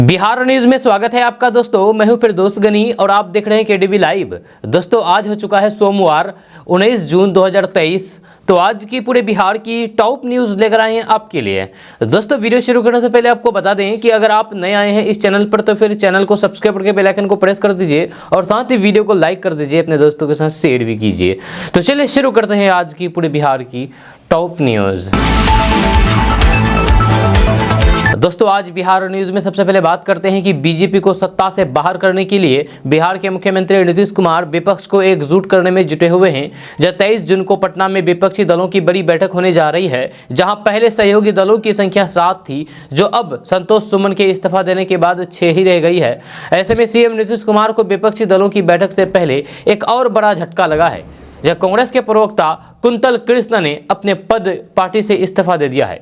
Bihar news में स्वागत है आपका दोस्तों। मैं हूं फिरदौस गनी और आप देख रहे हैं केडीबी लाइव। दोस्तों आज हो चुका है सोमवार 19 जून 2023। तो आज की पूरे बिहार की टॉप न्यूज लेकर आए हैं आपके लिए। दोस्तों वीडियो शुरू करने से पहले आपको बता दें कि अगर आप नए आए हैं इस चैनल पर तो फिर चैनल को सब्सक्राइब करके बेल आइकन को प्रेस कर दीजिए और साथ ही वीडियो को लाइक कर दीजिए, अपने दोस्तों के साथ शेयर भी कीजिए। तो चलिए शुरू करते हैं आज की पूरे बिहार की टॉप न्यूज। दोस्तों आज बिहार न्यूज में सबसे पहले बात करते हैं कि बीजेपी को सत्ता से बाहर करने के लिए बिहार के मुख्यमंत्री नीतीश कुमार विपक्ष को एकजुट करने में जुटे हुए हैं। जब 23 जून को पटना में विपक्षी दलों की बड़ी बैठक होने जा रही है, जहां पहले सहयोगी दलों की संख्या 7 थी, जो अब संतोष सुमन के इस्तीफा देने के बाद 6 ही रह गई है। ऐसे में सीएम नीतीश कुमार को विपक्षी दलों की बैठक से पहले एक और बड़ा झटका लगा है, जब कांग्रेस के प्रवक्ता कुंतल कृष्ण ने अपने पद पार्टी से इस्तीफा दे दिया है।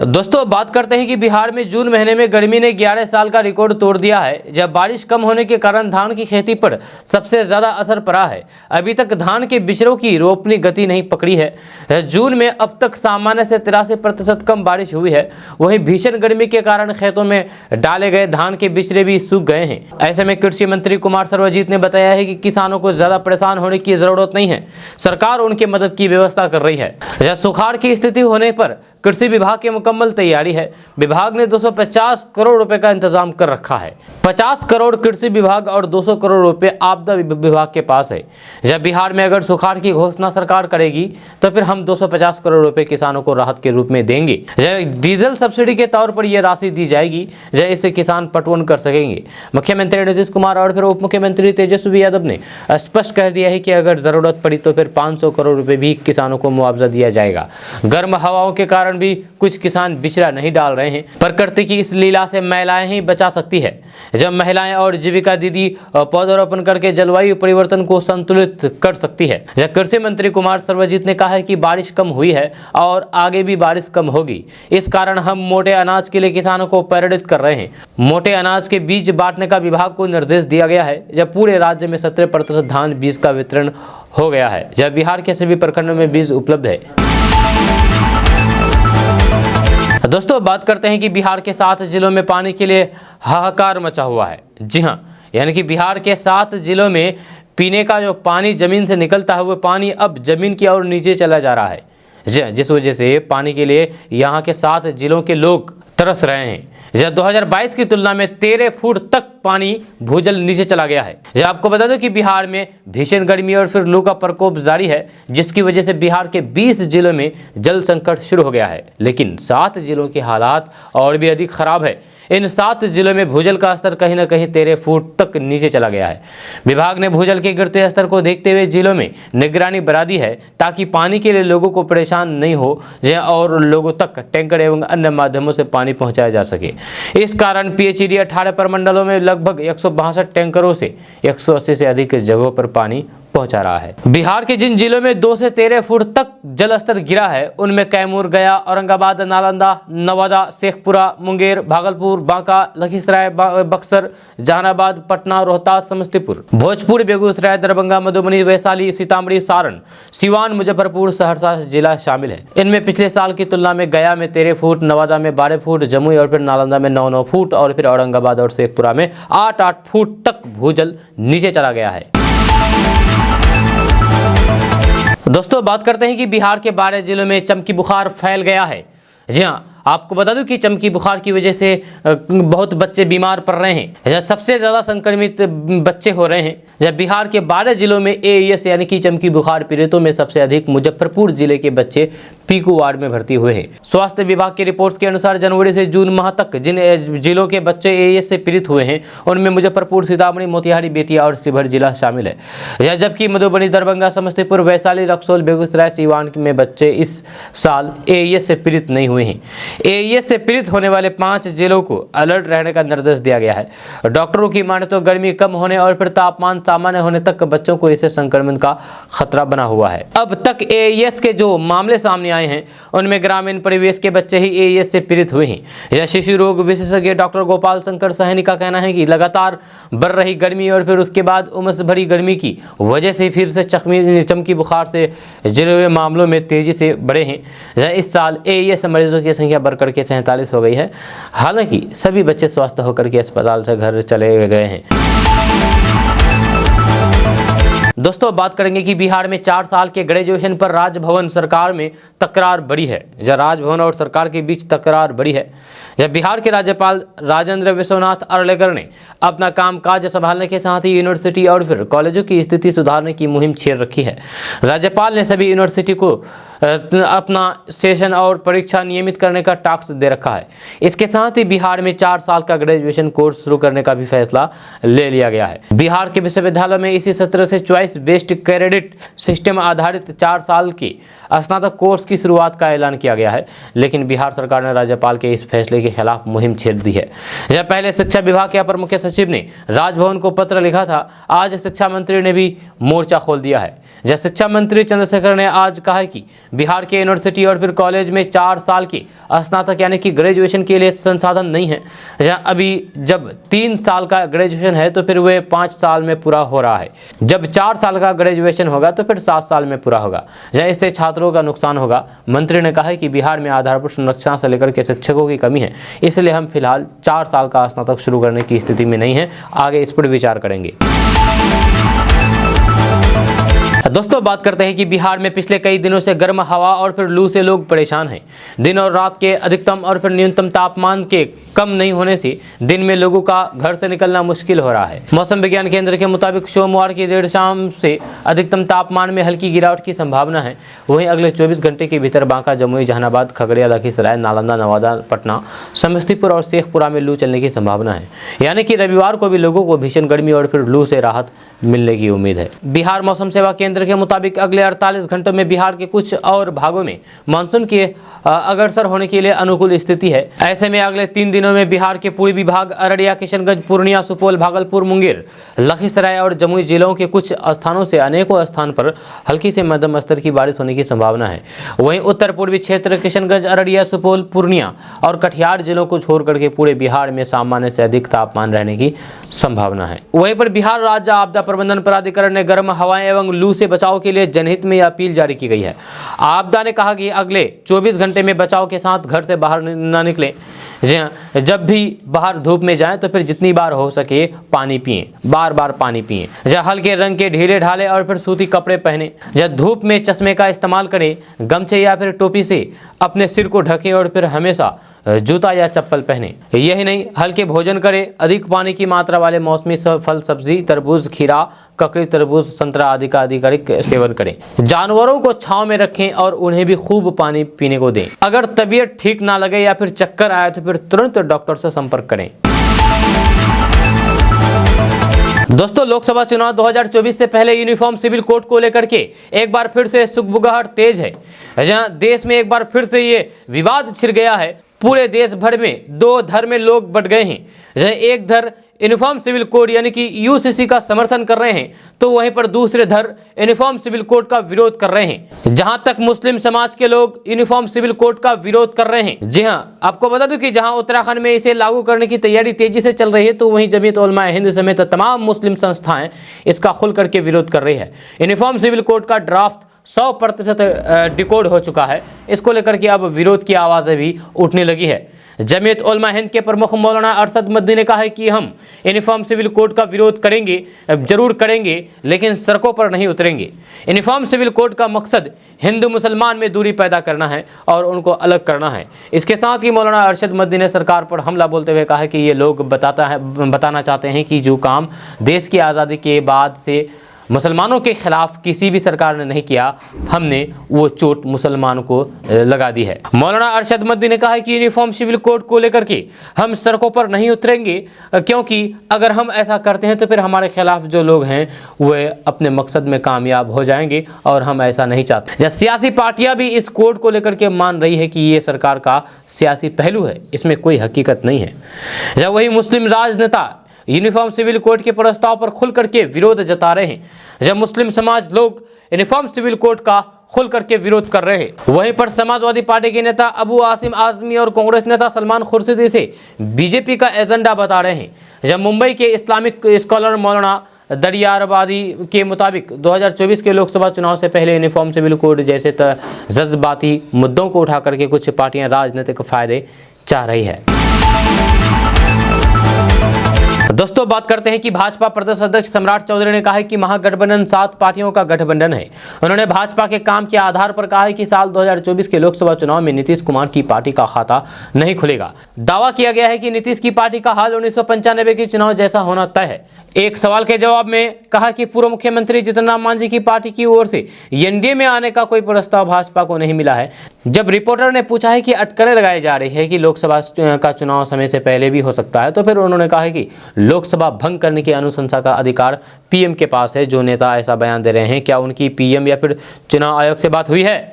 दोस्तों बात करते हैं कि बिहार में जून महीने में गर्मी ने 11 साल का रिकॉर्ड तोड़ दिया है, जब बारिश कम होने के कारण धान की खेती पर सबसे ज्यादा असर पड़ा है। अभी तक धान के बिचड़ों की रोपनी गति नहीं पकड़ी है। जून में अब तक सामान्य से 83% कम बारिश हुई है। वहीं भीषण गर्मी के कारण खेतों में डाले गए धान के बिचड़े भी सूख गए हैं। ऐसे में कृषि मंत्री कुमार सर्वजीत ने बताया है कि किसानों को ज्यादा परेशान होने की जरूरत नहीं है, सरकार उनके मदद की व्यवस्था कर रही है। सुखाड़ की स्थिति होने पर कृषि विभाग की मुकम्मल तैयारी है। विभाग ने 250 करोड़ रुपए का इंतजाम कर रखा है। 50 करोड़ कृषि विभाग और 200 करोड़ रुपए आपदा विभाग के पास है। जब बिहार में अगर सुखाड़ की घोषणा सरकार करेगी तो फिर हम 250 करोड़ रुपए किसानों को राहत के रूप में देंगे। डीजल सब्सिडी के तौर पर यह राशि दी जाएगी, इससे किसान पटवन कर सकेंगे। मुख्यमंत्री नीतीश कुमार और फिर उप मुख्यमंत्री तेजस्वी यादव ने स्पष्ट कह दिया है कि अगर जरूरत पड़ी तो फिर 500 करोड़ रुपए भी किसानों को मुआवजा दिया जाएगा। गर्म हवाओं के कारण भी कुछ किसान बिचड़ा नहीं डाल रहे हैं। प्रकृति की इस लीला से महिलाएं ही बचा सकती है। जब महिलाएं और जीविका दीदी पौधरोपण करके जलवायु परिवर्तन को संतुलित कर सकती है। जब कृषि मंत्री कुमार सर्वजीत ने कहा है कि बारिश कम हुई है और आगे भी बारिश कम होगी, इस कारण हम मोटे अनाज के लिए किसानों को प्रेरित कर रहे हैं। मोटे अनाज के बीज बांटने का विभाग को निर्देश दिया गया है। जब पूरे राज्य में 17% धान बीज का वितरण हो गया है, जब बिहार के सभी प्रखंडों में बीज उपलब्ध है। दोस्तों बात करते हैं कि बिहार के 7 जिलों में पानी के लिए हाहाकार मचा हुआ है। जी हां, यानी कि बिहार के 7 जिलों में पीने का जो पानी जमीन से निकलता है, वो पानी अब जमीन की ओर नीचे चला जा रहा है, जिस वजह से पानी के लिए यहाँ के 7 जिलों के लोग तरस रहे हैं। जब 2022 की तुलना में 13 फुट तक पानी भूजल नीचे चला गया है। जब आपको बता दो कि बिहार में भीषण गर्मी और फिर लू का प्रकोप जारी है, जिसकी वजह से बिहार के 20 जिलों में जल संकट शुरू हो गया है। लेकिन 7 जिलों के हालात और भी अधिक खराब है। इन 7 जिलों में भूजल का स्तर कहीं ना कहीं 13 फुट तक नीचे चला गया है। विभाग ने भूजल के गिरते स्तर को देखते हुए जिलों में निगरानी बढ़ा दी है, ताकि पानी के लिए लोगों को परेशान नहीं हो और लोगों तक टैंकर एवं अन्य माध्यमों से पानी पहुंचाया जा सके। इस कारण पीएचईडी 18 प्रमंडलों में लगभग 162 टैंकरों से 180 से अधिक जगहों पर पानी पहुंचा रहा है। बिहार के जिन जिलों में 2 से 13 फुट तक जल स्तर गिरा है, उनमें कैमूर, गया, औरंगाबाद, नालंदा, नवादा, शेखपुरा, मुंगेर, भागलपुर, बांका, लखीसराय, बक्सर, जहानाबाद, पटना, रोहतास, समस्तीपुर, भोजपुर, बेगूसराय, दरभंगा, मधुबनी, वैशाली, सीतामढ़ी, सारण, सिवान, मुजफ्फरपुर, सहरसा जिला शामिल है। इनमें पिछले साल की तुलना में गया में 13 फुट, नवादा में 12 फुट, जमुई और फिर नालंदा में 9-9 फुट और फिर औरंगाबाद और शेखपुरा में 8-8 फुट तक भूजल नीचे चला गया है। दोस्तों बात करते हैं कि बिहार के 12 जिलों में चमकी बुखार फैल गया है। जी हाँ, आपको बता दूं कि चमकी बुखार की वजह से बहुत बच्चे बीमार पड़ रहे हैं। सबसे ज़्यादा संक्रमित बच्चे हो रहे हैं। जब बिहार के 12 जिलों में एईएस यानी कि चमकी बुखार पीड़ितों में सबसे अधिक मुजफ्फरपुर जिले के बच्चे पीकू वार्ड में भर्ती हुए हैं। स्वास्थ्य विभाग की रिपोर्ट्स के अनुसार जनवरी से जून माह तक जिन जिलों के बच्चे एईएस से पीड़ित हुए हैं, उनमें मुजफ्फरपुर, सीतामढ़ी, मोतिहारी, बेतिया और शिवहर जिला शामिल है। जबकि मधुबनी, दरभंगा, समस्तीपुर, वैशाली, रक्सौल, बेगूसराय, सीवान में बच्चे इस साल एईएस से पीड़ित नहीं हुए हैं। एईएस से पीड़ित होने वाले 5 जिलों को अलर्ट रहने का निर्देश दिया गया है। डॉक्टरों की माने तो गर्मी कम होने और फिर तापमान सामान्य होने तक बच्चों को इससे संक्रमण का खतरा बना हुआ है। अब तक एईएस के जो मामले सामने आए हैं, उनमें ग्रामीण परिवेश के बच्चे ही एईएस से पीड़ित हुए हैं। यह शिशु रोग विशेषज्ञ डॉक्टर गोपाल शंकर सहनी का कहना है कि लगातार बढ़ रही गर्मी और फिर उसके बाद उमस भरी गर्मी की वजह से फिर से चमकी बुखार से जुड़े हुए मामलों में तेजी से बढ़े हैं। इस साल एईएस मरीजों की संख्या संख्या बढ़कर के 47 हो गई है। हालांकि सभी बच्चे स्वस्थ होकर के अस्पताल से घर चले गए हैं। दोस्तों बात करेंगे कि बिहार में 4 साल के ग्रेजुएशन पर राजभवन सरकार में तकरार बढ़ी है। जब राजभवन और सरकार के बीच तकरार बढ़ी है, जब बिहार के राज्यपाल राजेंद्र विश्वनाथ अर्लेकर ने अपना कामकाज संभालने के साथ ही यूनिवर्सिटी और फिर कॉलेजों की स्थिति सुधारने की मुहिम छेड़ रखी है। राज्यपाल ने सभी यूनिवर्सिटी को अपना सेशन और परीक्षा नियमित करने का टास्क दे रखा है। इसके साथ ही बिहार में 4 साल का ग्रेजुएशन कोर्स शुरू करने का भी फैसला ले लिया गया है। बिहार के विश्वविद्यालय में इसी सत्र से चॉइस बेस्ड क्रेडिट सिस्टम आधारित 4 साल की स्नातक कोर्स की शुरुआत का ऐलान किया गया है, लेकिन बिहार सरकार ने राज्यपाल के इस फैसले के खिलाफ मुहिम छेड़ दी है। जब पहले शिक्षा विभाग के अपर मुख्य सचिव ने राजभवन को पत्र लिखा था, आज शिक्षा मंत्री ने भी मोर्चा खोल दिया है। जब शिक्षा मंत्री चंद्रशेखर ने आज कहा है कि बिहार के यूनिवर्सिटी और फिर कॉलेज में 4 साल की स्नातक यानी कि ग्रेजुएशन के लिए संसाधन नहीं है। अभी जब 3 साल का ग्रेजुएशन है तो फिर वह 5 साल में पूरा हो रहा है। जब 4 साल का ग्रेजुएशन होगा तो फिर 7 साल में पूरा होगा। इससे छात्रों का नुकसान होगा। मंत्री ने कहा है कि बिहार में आधारभूत संरचना से लेकर के शिक्षकों की कमी है, इसलिए हम फिलहाल 4 साल का स्नातक शुरू करने की स्थिति में नहीं है। आगे इस पर विचार करेंगे। दोस्तों बात करते हैं कि बिहार में पिछले कई दिनों से गर्म हवा और फिर लू से लोग परेशान हैं। दिन और रात के अधिकतम और फिर न्यूनतम तापमान के कम नहीं होने से दिन में लोगों का घर से निकलना मुश्किल हो रहा है। मौसम विज्ञान केंद्र के मुताबिक सोमवार की देर शाम से अधिकतम तापमान में हल्की गिरावट की संभावना है। वहीं अगले 24 घंटे के भीतर बांका, जमुई, जहानाबाद, खगड़िया, लखीसराय, नालंदा, नवादा, पटना, समस्तीपुर और शेखपुरा में लू चलने की संभावना है। यानी कि रविवार को भी लोगों को भीषण गर्मी और फिर लू से राहत मिलने की उम्मीद है। बिहार मौसम सेवा केंद्र के मुताबिक अगले 48 घंटों में बिहार के कुछ और भागों में मानसून के अग्रसर होने के लिए अनुकूल स्थिति है। ऐसे में अगले 3 दिनों में बिहार के पूर्वी भाग अररिया, किशनगंज, पूर्णिया, सुपौल, भागलपुर, मुंगेर, लखीसराय और जमुई जिलों के कुछ स्थानों से अनेकों स्थान पर हल्की से मध्यम स्तर की बारिश होने की संभावना है। वहीं उत्तर पूर्वी क्षेत्र किशनगंज, अररिया, सुपौल, पूर्णिया और कटिहार जिलों को छोड़ करके पूरे बिहार में सामान्य से अधिक तापमान रहने की संभावना है। वहीं पर बिहार राज्य आपदा प्रबंधन प्राधिकरण ने गर्म हवाएं एवं लू से बचाव के लिए जनहित में अपील जारी की गई है। आपदा ने कहा कि अगले 24 घंटे में बचाव के साथ घर से बाहर न निकलें। जब भी बाहर धूप में जाएं तो फिर जितनी बार हो सके पानी पिएं, बार बार पानी पिएं। हल्के रंग के ढीले ढाले और फिर सूती कपड़े पहने। धूप में चश्मे का इस्तेमाल करें। गमछे या फिर टोपी से अपने सिर को ढकें और फिर हमेशा जूता या चप्पल पहने। यही नहीं, हल्के भोजन करें। अधिक पानी की मात्रा वाले मौसमी फल, सब्जी, तरबूज, खीरा, ककड़ी, तरबूज, संतरा आदि का अधिक सेवन करें। जानवरों को छांव में रखें और उन्हें भी खूब पानी पीने को दें। अगर तबीयत ठीक ना लगे या फिर चक्कर आए तो फिर तुरंत डॉक्टर से संपर्क करें। दोस्तों लोकसभा चुनाव 2024 से पहले यूनिफॉर्म सिविल कोड को लेकर के एक बार फिर से सुगबुगाहट तेज है। जहां देश में एक बार फिर से ये विवाद छिड़ गया है। पूरे देश भर में 2 धर में लोग बट गए हैं। एक धर यूनिफॉर्म सिविल कोड यानी कि यूसीसी का समर्थन कर रहे हैं, तो वहीं पर दूसरे धर यूनिफॉर्म सिविल कोड का विरोध कर रहे हैं। जहां तक मुस्लिम समाज के लोग यूनिफॉर्म सिविल कोड का विरोध कर रहे हैं। जी हां, आपको बता दूं कि जहां उत्तराखंड में इसे लागू करने की तैयारी तेजी से चल रही है, तो वहीं जमीयत उलमा-ए हिंद समेत तमाम मुस्लिम संस्थाएं इसका खुल करके विरोध कर रही है। यूनिफॉर्म सिविल कोड का ड्राफ्ट 100% डिकोड हो चुका है। इसको लेकर के अब विरोध की आवाजें भी उठने लगी है। जमीयत उलमा हिंद के प्रमुख मौलाना अरशद मदनी ने कहा है कि हम यूनिफॉर्म सिविल कोड का विरोध करेंगे, जरूर करेंगे, लेकिन सड़कों पर नहीं उतरेंगे। यूनिफॉर्म सिविल कोड का मकसद हिंदू मुसलमान में दूरी पैदा करना है और उनको अलग करना है। इसके साथ ही मौलाना अरशद मदनी ने सरकार पर हमला बोलते हुए कहा कि ये लोग बताना चाहते हैं कि जो काम देश की आज़ादी के बाद से मुसलमानों के खिलाफ किसी भी सरकार ने नहीं किया, हमने वो चोट मुसलमानों को लगा दी है। मौलाना अरशद मदनी ने कहा है कि यूनिफॉर्म सिविल कोड को लेकर के हम सड़कों पर नहीं उतरेंगे, क्योंकि अगर हम ऐसा करते हैं तो फिर हमारे खिलाफ जो लोग हैं वे अपने मकसद में कामयाब हो जाएंगे और हम ऐसा नहीं चाहते। सियासी पार्टियां भी इस कोड को लेकर के मान रही है कि ये सरकार का सियासी पहलू है, इसमें कोई हकीकत नहीं है। जब वही मुस्लिम राजनेता यूनिफॉर्म सिविल कोड के प्रस्ताव पर खुल करके विरोध जता रहे हैं। जब मुस्लिम समाज लोग यूनिफॉर्म सिविल कोड का खुल करके विरोध कर रहे हैं, वहीं पर समाजवादी पार्टी के नेता अबू आसिम आजमी और कांग्रेस नेता सलमान खुर्शीद इसे बीजेपी का एजेंडा बता रहे हैं। जब मुंबई के इस्लामिक स्कॉलर मौलाना दरियाबादी के मुताबिक 2024 के लोकसभा चुनाव से पहले यूनिफॉर्म सिविल कोड जैसे जज्बाती मुद्दों को उठा करके कुछ पार्टियां राजनीतिक फायदे चाह रही है। दोस्तों बात करते हैं कि भाजपा प्रदेश अध्यक्ष सम्राट चौधरी ने कहा है कि महागठबंधन 7 पार्टियों का गठबंधन है। उन्होंने भाजपा के काम के आधार पर कहा है कि साल 2024 के लोकसभा चुनाव में नीतीश कुमार की पार्टी का खाता नहीं खुलेगा। दावा किया गया है कि नीतीश की पार्टी का हाल 1995 के चुनाव जैसा होना तय है। एक सवाल के जवाब में कहा कि पूर्व मुख्यमंत्री जीतन राम मांझी की पार्टी की ओर से एनडीए में आने का कोई प्रस्ताव भाजपा को नहीं मिला है। जब रिपोर्टर ने पूछा है कि अटकलें लगाई जा रही है कि लोकसभा का चुनाव समय से पहले भी हो सकता है, तो फिर उन्होंने कहा है कि लोकसभा भंग करने की अनुशंसा का अधिकार पीएम के पास है। जो नेता ऐसा बयान दे रहे हैं, क्या उनकी पीएम या फिर चुनाव आयोग से बात हुई है?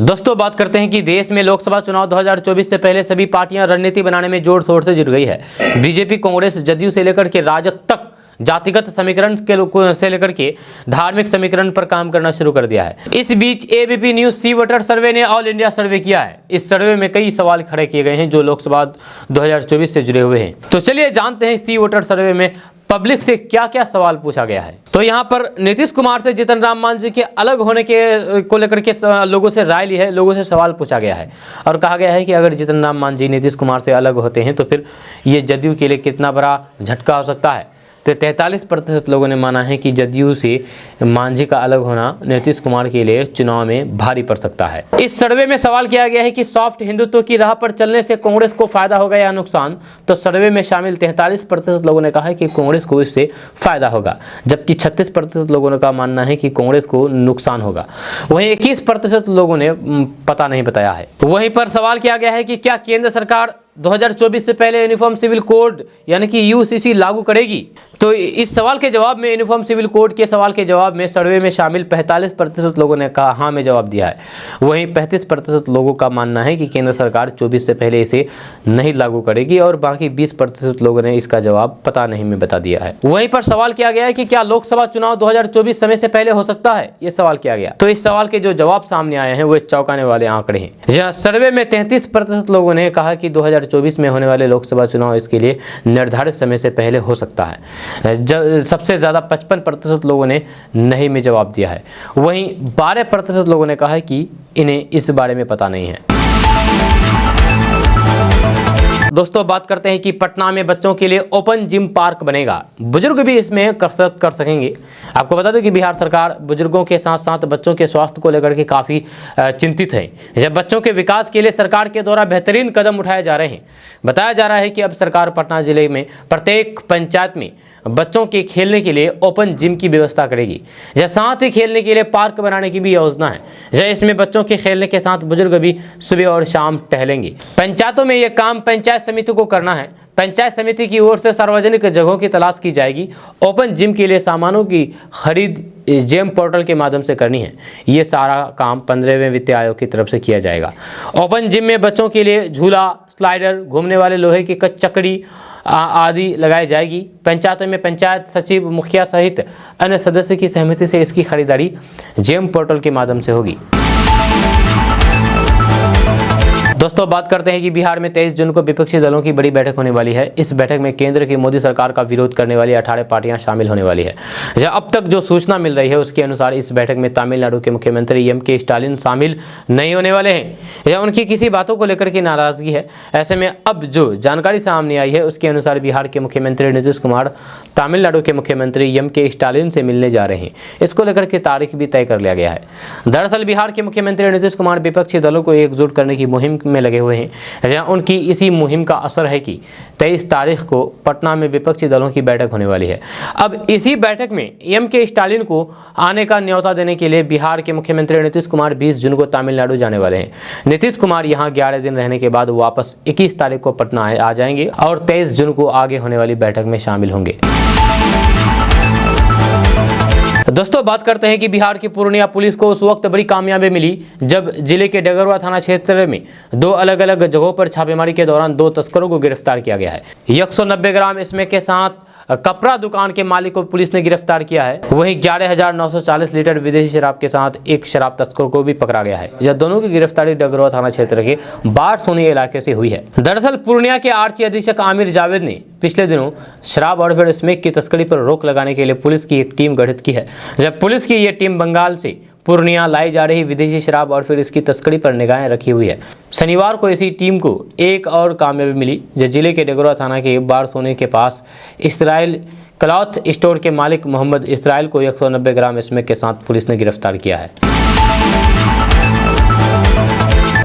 दोस्तों बात करते हैं कि देश में लोकसभा चुनाव 2024 से पहले सभी पार्टियां रणनीति बनाने में जोर शोर से जुट गई है। बीजेपी, कांग्रेस, जदयू से लेकर के राजद तक जातिगत समीकरण से लेकर के धार्मिक समीकरण पर काम करना शुरू कर दिया है। इस बीच एबीपी न्यूज सी वोटर सर्वे ने ऑल इंडिया सर्वे किया है। इस सर्वे में कई सवाल खड़े किए गए हैं जो लोकसभा 2024 से जुड़े हुए हैं। तो चलिए जानते हैं सी वोटर सर्वे में पब्लिक से क्या क्या सवाल पूछा गया है। तो यहाँ पर नीतीश कुमार से जीतन राम मांझी के अलग होने के को लेकर के लोगों से राय ली है, लोगों से सवाल पूछा गया है और कहा गया है कि अगर जीतन राम मांझी नीतीश कुमार से अलग होते हैं तो फिर ये जदयू के लिए कितना बड़ा झटका हो सकता है। तो 43% लोगों ने माना है कि जदयू से मांझी का अलग होना नीतीश कुमार के लिए चुनाव में भारी पड़ सकता है। इस सर्वे में सवाल किया गया है कि सॉफ्ट हिंदुत्व की राह पर चलने से कांग्रेस को फायदा होगा या नुकसान। तो सर्वे में शामिल 43% लोगों ने कहा है कि कांग्रेस को इससे फायदा होगा, जबकि 36% लोगों का मानना है कि कांग्रेस को नुकसान होगा। वहीं 21% लोगों ने पता नहीं बताया है। वहीं पर सवाल किया गया है कि क्या केंद्र सरकार 2024 से पहले यूनिफॉर्म सिविल कोड यानी कि यूसीसी लागू करेगी। तो इस सवाल के जवाब में, यूनिफॉर्म सिविल कोड के सवाल के जवाब में सर्वे में शामिल 45% लोगों ने कहा हाँ में जवाब दिया है। वहीं 35% लोगों का मानना है कि केंद्र सरकार 24 से पहले इसे नहीं लागू करेगी और बाकी 20% लोगों ने इसका जवाब पता नहीं में बता दिया है। वहीं पर सवाल किया गया है कि क्या लोकसभा चुनाव 2024 समय से पहले हो सकता है, ये सवाल किया गया। तो इस सवाल के जो जवाब सामने आए हैं वो चौंकाने वाले आंकड़े हैं। जहाँ सर्वे में 33% लोगों ने कहा कि 2024 में होने वाले लोकसभा चुनाव इसके लिए निर्धारित समय से पहले हो सकता है। सबसे ज़्यादा 55% लोगों ने नहीं में जवाब दिया है। वहीं 12% लोगों ने कहा है कि इन्हें इस बारे में पता नहीं है। दोस्तों बात करते हैं कि पटना में बच्चों के लिए ओपन जिम पार्क बनेगा। बुजुर्ग भी इसमें कसरत कर सकेंगे। आपको बता दें कि बिहार सरकार बुजुर्गों के साथ साथ बच्चों के स्वास्थ्य को लेकर के काफ़ी चिंतित है। जब बच्चों के विकास के लिए सरकार के द्वारा बेहतरीन कदम उठाए जा रहे हैं। बताया जा रहा है कि अब सरकार पटना जिले में प्रत्येक पंचायत में बच्चों के खेलने के लिए ओपन जिम की व्यवस्था करेगी। या साथ ही खेलने के लिए पार्क बनाने की भी योजना है। या इसमें बच्चों के खेलने के साथ बुजुर्ग भी सुबह और शाम टहलेंगे। पंचायतों में यह काम पंचायत समिति को करना है। पंचायत समिति की ओर से सार्वजनिक जगहों की तलाश की जाएगी। ओपन जिम के लिए सामानों की खरीद जेम पोर्टल के माध्यम से करनी है। ये सारा काम 15वें वित्त आयोग की तरफ से किया जाएगा। ओपन जिम में बच्चों के लिए झूला, स्लाइडर, घूमने वाले लोहे की चक्री आदि लगाई जाएगी। पंचायतों में पंचायत सचिव, मुखिया सहित अन्य सदस्य की सहमति से इसकी खरीदारी जेम पोर्टल के माध्यम से होगी। दोस्तों बात करते हैं कि बिहार में 23 जून को विपक्षी दलों की बड़ी बैठक होने वाली है। इस बैठक में केंद्र की मोदी सरकार का विरोध करने वाली 18 पार्टियां शामिल होने वाली है। अब तक जो सूचना मिल रही है उसके अनुसार इस बैठक में तमिलनाडु के मुख्यमंत्री एम.के. स्टालिन शामिल नहीं होने वाले हैं। या उनकी किसी बातों को लेकर के नाराजगी है। ऐसे में अब जो जानकारी सामने आई है उसके अनुसार बिहार के मुख्यमंत्री नीतीश कुमार तमिलनाडु के मुख्यमंत्री एम.के. स्टालिन से मिलने जा रहे हैं। इसको लेकर के तारीख भी तय कर लिया गया है। दरअसल बिहार के मुख्यमंत्री नीतीश कुमार विपक्षी दलों को एकजुट करने की मुहिम में लगे हुए हैं। जहां उनकी इसी मुहिम का असर है कि 23 तारीख को पटना में विपक्षी दलों की बैठक होने वाली है। अब इसी बैठक में एम.के. स्टालिन को आने का न्योता देने के लिए बिहार के मुख्यमंत्री नीतीश कुमार 20 जून को तमिलनाडु जाने वाले हैं। नीतीश कुमार यहां 11 दिन रहने के बाद वापस 21 तारीख को पटना आ जाएंगे और 23 जून को आगे होने वाली बैठक में शामिल होंगे। दोस्तों बात करते हैं कि बिहार की पूर्णिया पुलिस को उस वक्त बड़ी कामयाबी मिली जब जिले के डगरवा थाना क्षेत्र में 2 अलग अलग जगहों पर छापेमारी के दौरान 2 तस्करों को गिरफ्तार किया गया है। 190 ग्राम इसमें के साथ कपड़ा दुकान के मालिक को पुलिस ने गिरफ्तार किया है। वहीं 11,940 लीटर विदेशी शराब के साथ एक शराब तस्कर को भी पकड़ा गया है। यह दोनों की गिरफ्तारी डगरवा थाना क्षेत्र के बाढ़ सोनी इलाके से हुई है। दरअसल पूर्णिया के आरक्षी अधीक्षक आमिर जावेद ने पिछले दिनों शराब और फिर स्मैक की तस्करी पर रोक लगाने के लिए पुलिस की एक टीम गठित की है। जब पुलिस की ये टीम बंगाल से पूर्णिया लाई जा रही विदेशी शराब और फिर इसकी तस्करी पर निगाहें रखी हुई है। शनिवार को इसी टीम को एक और कामयाबी मिली, जो जिले के डगरवा थाना के बाढ़ सोने के पास इसराइल क्लॉथ स्टोर के मालिक मोहम्मद इसराइल को 190 ग्राम स्मैक के साथ पुलिस ने गिरफ्तार किया है।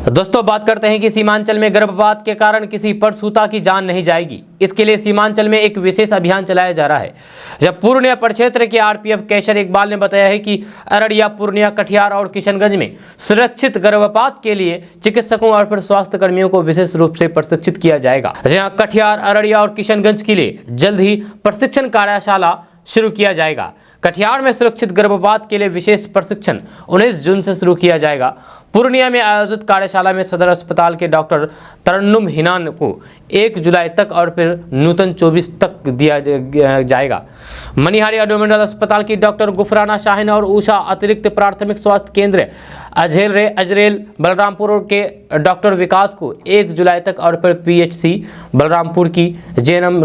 दोस्तों बात करते हैं कि सीमांचल में गर्भपात के कारण किसी परसूता की जान नहीं जाएगी। इसके लिए सीमांचल में एक विशेष अभियान चलाया जा रहा है। जब पूर्णिया प्रक्षेत्र के आरपीएफ कैशर इकबाल ने बताया है कि अररिया, पूर्णिया, कटिहार और किशनगंज में सुरक्षित गर्भपात के लिए चिकित्सकों और फिर स्वास्थ्य कर्मियों को विशेष रूप से प्रशिक्षित किया जाएगा। जहां कटिहार, अररिया और किशनगंज के लिए जल्द ही प्रशिक्षण कार्यशाला शुरू किया जाएगा। कटिहार में सुरक्षित गर्भपात के लिए विशेष प्रशिक्षण 19 जून से शुरू किया जाएगा। पूर्णिया में आयोजित कार्यशाला में सदर अस्पताल के डॉक्टर तरन्नुम हिनान को 1 जुलाई तक और फिर नूतन 24 तक दिया जाएगा। मनिहारी अनुमंडल अस्पताल की डॉक्टर गुफराना शाहीन और उषा अतिरिक्त प्राथमिक स्वास्थ्य केंद्र अजरेल बलरामपुर के डॉक्टर विकास को 1 जुलाई तक और फिर पीएचसी बलरामपुर की जेएनएम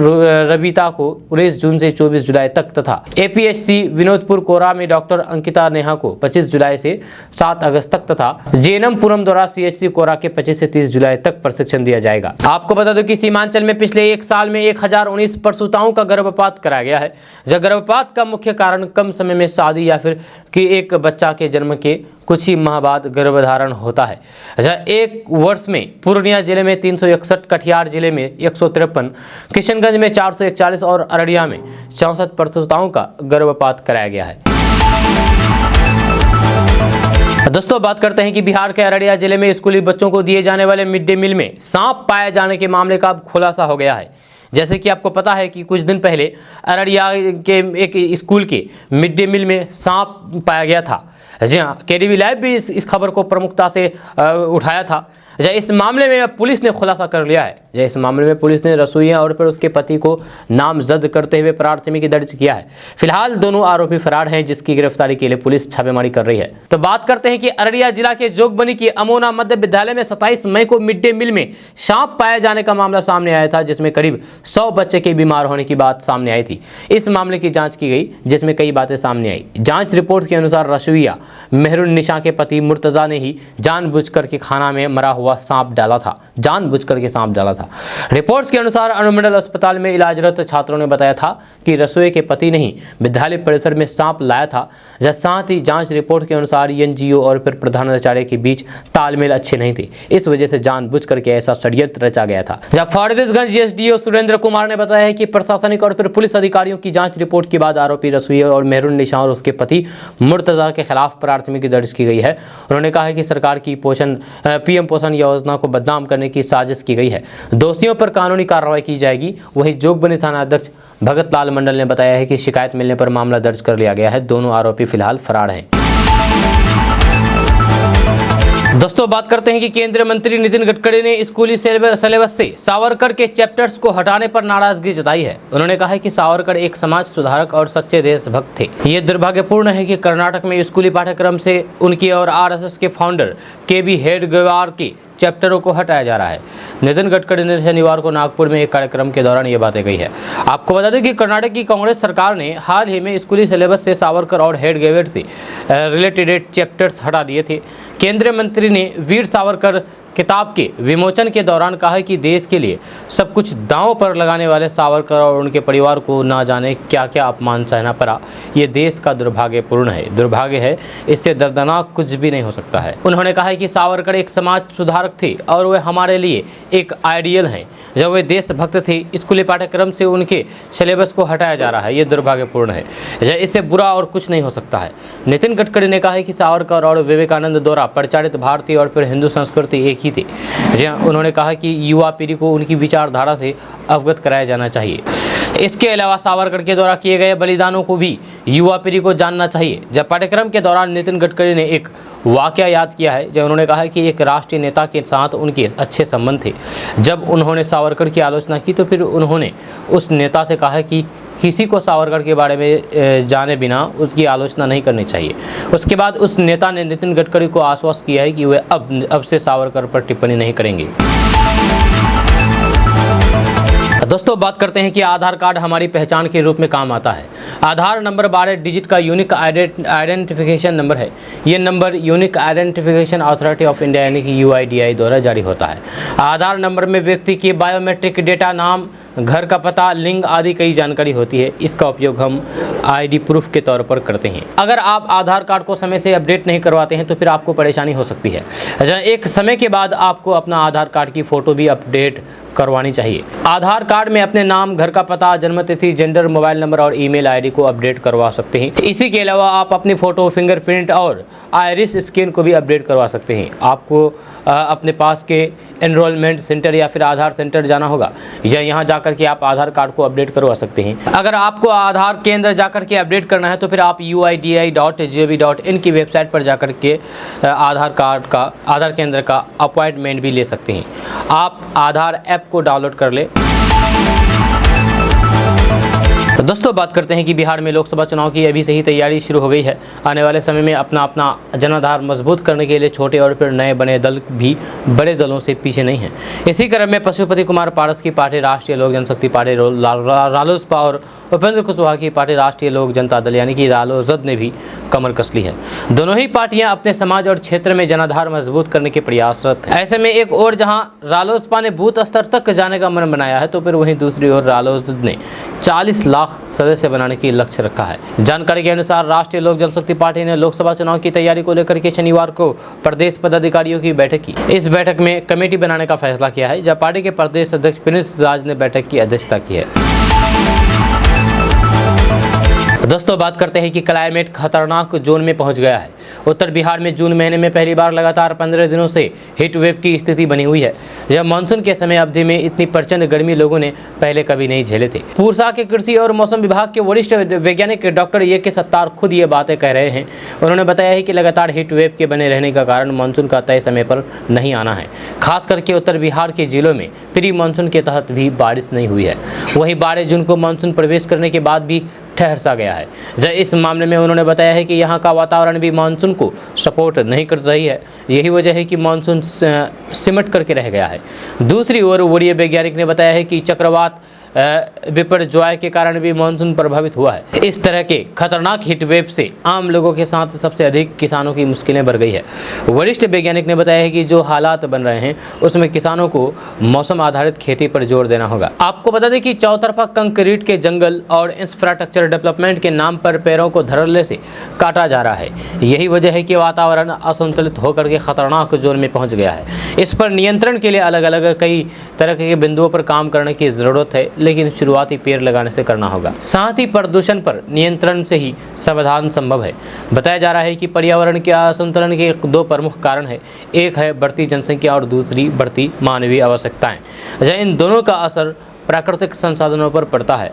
रबीता को 19 जून से 24 जुलाई तक तथा एपीएचसी विनोदपुर कोरा में डॉक्टर अंकिता नेहा को 25 जुलाई से 7 अगस्त तक तथा जेएनएम पुरम द्वारा सीएचसी कोरा के 25 से 30 जुलाई तक प्रशिक्षण दिया जाएगा। आपको बता दो कि सीमांचल में पिछले एक साल में 1019 प्रसूताओं का गर्भपात कराया गया है। जब गर्भपात का मुख्य कारण कम समय में शादी या फिर कि एक बच्चा के जन्म के कुछ ही माह बाद गर्भधारण होता है। एक वर्ष में पूर्णिया जिले में 361, कटिहार जिले में 153, किशनगंज में 441 और अररिया में 64 प्रसूताओं का गर्भपात कराया गया है। दोस्तों बात करते हैं कि बिहार के अररिया जिले में स्कूली बच्चों को दिए जाने वाले मिड डे मील में सांप पाए जाने के मामले का अब खुलासा हो गया है। जैसे कि आपको पता है कि कुछ दिन पहले अररिया के एक स्कूल के मिड डे मील में सांप पाया गया था। जी हाँ, केडीवी लाइव भी इस खबर को प्रमुखता से उठाया था। इस मामले में पुलिस ने खुलासा कर लिया है। इस मामले में पुलिस ने रसोइया और फिर उसके पति को नामजद करते हुए प्राथमिकी दर्ज किया है। फिलहाल दोनों आरोपी फरार हैं, जिसकी गिरफ्तारी के लिए पुलिस छापेमारी कर रही है। तो बात करते हैं कि अररिया जिला के जोगबनी की अमोना मध्य विद्यालय में 27 मई को मिड डे मील में सांप पाए जाने का मामला सामने आया था, जिसमें करीब 100 बच्चे के बीमार होने की बात सामने आई थी। इस मामले की जाँच की गई, जिसमें कई बातें सामने आई। जाँच रिपोर्ट के अनुसार रसोइया मेहरुन निशा के पति मुर्तजा ने ही जानबूझकर के खाना में मरा हुआ सांप डाला था। जानबूझकर के सांप डाला था। रिपोर्ट्स के अनुसार अनुमंडल अस्पताल में इलाजरत छात्रों ने बताया था कि रसोई के पति ने ही विद्यालय परिसर में सांप लाया था। साथ ही जांच रिपोर्ट के अनुसार एनजीओ और फिर प्रधानाचार्य के बीच तालमेल अच्छे नहीं थे। इस वजह से जानबूझकर के ऐसा षड्यंत्र रचा गया था। फारबिसगंज एसडीओ सुरेंद्र कुमार ने बताया कि प्रशासनिक और फिर पुलिस अधिकारियों की जांच रिपोर्ट के बाद आरोपी रसोइया और मेहरुन निशा और उसके पति मुर्तजा के खिलाफ प्राथमिकी दर्ज की गई है। उन्होंने कहा कि सरकार की पीएम पोषण योजना को बदनाम करने की साजिश की गई है। दोषियों पर कानूनी कार्रवाई की जाएगी। वहीं जोगबनी थाना अध्यक्ष भगत लाल मंडल ने बताया है कि शिकायत मिलने पर मामला दर्ज कर लिया गया है। दोनों आरोपी फिलहाल फरार हैं। दोस्तों बात करते हैं कि केंद्रीय मंत्री नितिन गडकरी ने स्कूली सिलेबस से सावरकर के चैप्टर्स को हटाने पर नाराजगी जताई है। उन्होंने कहा है कि सावरकर एक समाज सुधारक और सच्चे देशभक्त थे। ये दुर्भाग्यपूर्ण है कि कर्नाटक में स्कूली पाठ्यक्रम से उनकी और आरएसएस के फाउंडर केबी हेडगेवार के चैप्टरों को हटाया जा रहा है। नितिन गडकरी ने शनिवार को नागपुर में एक कार्यक्रम के दौरान ये बातें कही है। आपको बता दें कि कर्नाटक की कांग्रेस सरकार ने हाल ही में स्कूली सिलेबस से सावरकर और हेडगेवार से रिलेटेड चैप्टर्स हटा दिए थे। केंद्रीय मंत्री ने वीर सावरकर किताब के विमोचन के दौरान कहा कि देश के लिए सब कुछ दांव पर लगाने वाले सावरकर और उनके परिवार को ना जाने क्या क्या अपमान सहना पड़ा। ये देश का दुर्भाग्यपूर्ण है, दुर्भाग्य है। इससे दर्दनाक कुछ भी नहीं हो सकता है। उन्होंने कहा कि सावरकर एक समाज सुधारक थे और वे हमारे लिए एक आइडियल हैं। जब वे देशभक्त थे, स्कूली पाठ्यक्रम से उनके सिलेबस को हटाया जा रहा है। ये दुर्भाग्यपूर्ण है। इससे बुरा और कुछ नहीं हो सकता है। नितिन गडकरी ने कहा कि सावरकर और विवेकानंद द्वारा प्रचारित भारतीय और फिर हिंदू संस्कृति एक ही थे। उन्होंने कहा कि युवा पीढ़ी को उनकी विचारधारा से अवगत कराया जाना चाहिए। इसके अलावा सावरकर के द्वारा किए गए बलिदानों को भी युवा पीढ़ी को जानना चाहिए। जब पाठ्यक्रम के दौरान नितिन गडकरी ने एक वाकया याद किया है, जब उन्होंने कहा कि एक राष्ट्रीय नेता के साथ उनके अच्छे संबंध थे। जब उन्होंने सावरकर की आलोचना की तो फिर उन्होंने उस नेता से कहा कि किसी को सावरकर के बारे में जाने बिना उसकी आलोचना नहीं करनी चाहिए। उसके बाद उस नेता ने नितिन गडकरी को आश्वस्त किया है कि वे अब से सावरकर पर टिप्पणी नहीं करेंगे। दोस्तों बात करते हैं कि आधार कार्ड हमारी पहचान के रूप में काम आता है। आधार नंबर 12 डिजिट का यूनिक आइडेंटिफिकेशन नंबर है। ये number unique identification authority of India यानी कि UIDAI द्वारा जारी होता है। आधार नंबर में व्यक्ति की बायोमेट्रिक डेटा, नाम, घर का पता, लिंग आदि कई जानकारी होती है। इसका उपयोग हम ID प्रूफ के तौर पर करते हैं। अगर आप आधार कार्ड को समय से अपडेट नहीं करवाते हैं तो फिर आपको परेशानी हो सकती है। एक समय के बाद आपको अपना आधार कार्ड की फ़ोटो भी अपडेट करवानी चाहिए। आधार कार्ड में अपने नाम, घर का पता, जन्मतिथि, जेंडर, मोबाइल नंबर और ईमेल ID को अपडेट करवा सकते हैं। इसी के अलावा आप अपनी फ़ोटो, फिंगरप्रिंट और आइरिस स्कैन को भी अपडेट करवा सकते हैं। आपको अपने पास के एनरोलमेंट सेंटर या फिर आधार सेंटर जाना होगा या यहाँ जाकर के आप आधार कार्ड को अपडेट करवा सकते हैं। अगर आपको आधार केंद्र जाकर के अपडेट करना है तो फिर आप uidi.gov.in की वेबसाइट पर जाकर के आधार केंद्र का अपॉइंटमेंट भी ले सकते हैं। आप आधार ऐप को डाउनलोड कर लें। तो दोस्तों बात करते हैं कि बिहार में लोकसभा चुनाव की अभी से ही तैयारी शुरू हो गई है। आने वाले समय में अपना जनाधार मजबूत करने के लिए छोटे और फिर नए बने दल भी बड़े दलों से पीछे नहीं हैं। इसी क्रम में पशुपति कुमार पारस की पार्टी राष्ट्रीय लोक जनशक्ति पार्टी रालोसपा और उपेंद्र कुशवाहा की पार्टी राष्ट्रीय लोक जनता दल यानी कि रालोसद ने भी कमर कस ली है। दोनों ही पार्टियां अपने समाज और क्षेत्र में जनाधार मजबूत करने के प्रयासरत हैं। ऐसे में एक और जहां रालोसपा ने बूथ स्तर तक जाने का मन बनाया है तो फिर वहीं दूसरी ओर रालोसद ने 40 लाख सदस्य बनाने की लक्ष्य रखा है। जानकारी के अनुसार राष्ट्रीय लोक जनशक्ति पार्टी ने लोकसभा चुनाव की तैयारी को लेकर के शनिवार को प्रदेश पदाधिकारियों की बैठक की। इस बैठक में कमेटी बनाने का फैसला किया है, जब पार्टी के प्रदेश अध्यक्ष प्रिंस राज ने बैठक की अध्यक्षता की है। दोस्तों बात करते हैं कि क्लाइमेट खतरनाक जोन में पहुंच गया है। उत्तर बिहार में जून महीने में पहली बार लगातार 15 दिनों से हीट वेव की स्थिति बनी हुई है। जब मानसून के समय अवधि में इतनी प्रचंड गर्मी लोगों ने पहले कभी नहीं झेले थे। पूर्सा के कृषि और मौसम विभाग के वरिष्ठ वैज्ञानिक डॉक्टर A.K. सत्तार खुद ये बातें कह रहे हैं। उन्होंने बताया है कि लगातार हीट वेव के बने रहने का कारण मानसून का तय समय पर नहीं आना है। खास करके उत्तर बिहार के जिलों में प्री मानसून के तहत भी बारिश नहीं हुई है। वहीं 12 जून को मानसून प्रवेश करने के बाद भी ठहर सा गया है। इस मामले में उन्होंने बताया है कि यहाँ का वातावरण भी मानसून को सपोर्ट नहीं कर रही है। यही वजह है कि मानसून सिमट करके रह गया है। दूसरी ओर वरीय वैज्ञानिक ने बताया है कि चक्रवात विपर्जॉय के कारण भी मानसून प्रभावित हुआ है। इस तरह के खतरनाक हीट वेव से आम लोगों के साथ सबसे अधिक किसानों की मुश्किलें बढ़ गई है। वरिष्ठ वैज्ञानिक ने बताया है कि जो हालात बन रहे हैं उसमें किसानों को मौसम आधारित खेती पर जोर देना होगा। आपको बता दें कि चौतरफा कंक्रीट के जंगल और इंफ्रास्ट्रक्चर डेवलपमेंट के नाम पर पेड़ों को धड़ल्ले से काटा जा रहा है। यही वजह है कि वातावरण असंतुलित होकर के खतरनाक जोन में पहुंच गया है। इस पर नियंत्रण के लिए अलग अलग कई तरह के बिंदुओं पर काम करने की जरूरत है, लेकिन शुरुआती पेड़ लगाने से करना होगा। साथ ही प्रदूषण पर नियंत्रण से ही समाधान संभव है। बताया जा रहा है कि पर्यावरण के असंतुलन के 2 प्रमुख कारण है। एक है बढ़ती जनसंख्या और दूसरी बढ़ती मानवीय आवश्यकताएं। इन दोनों का असर प्राकृतिक संसाधनों पर पड़ता है।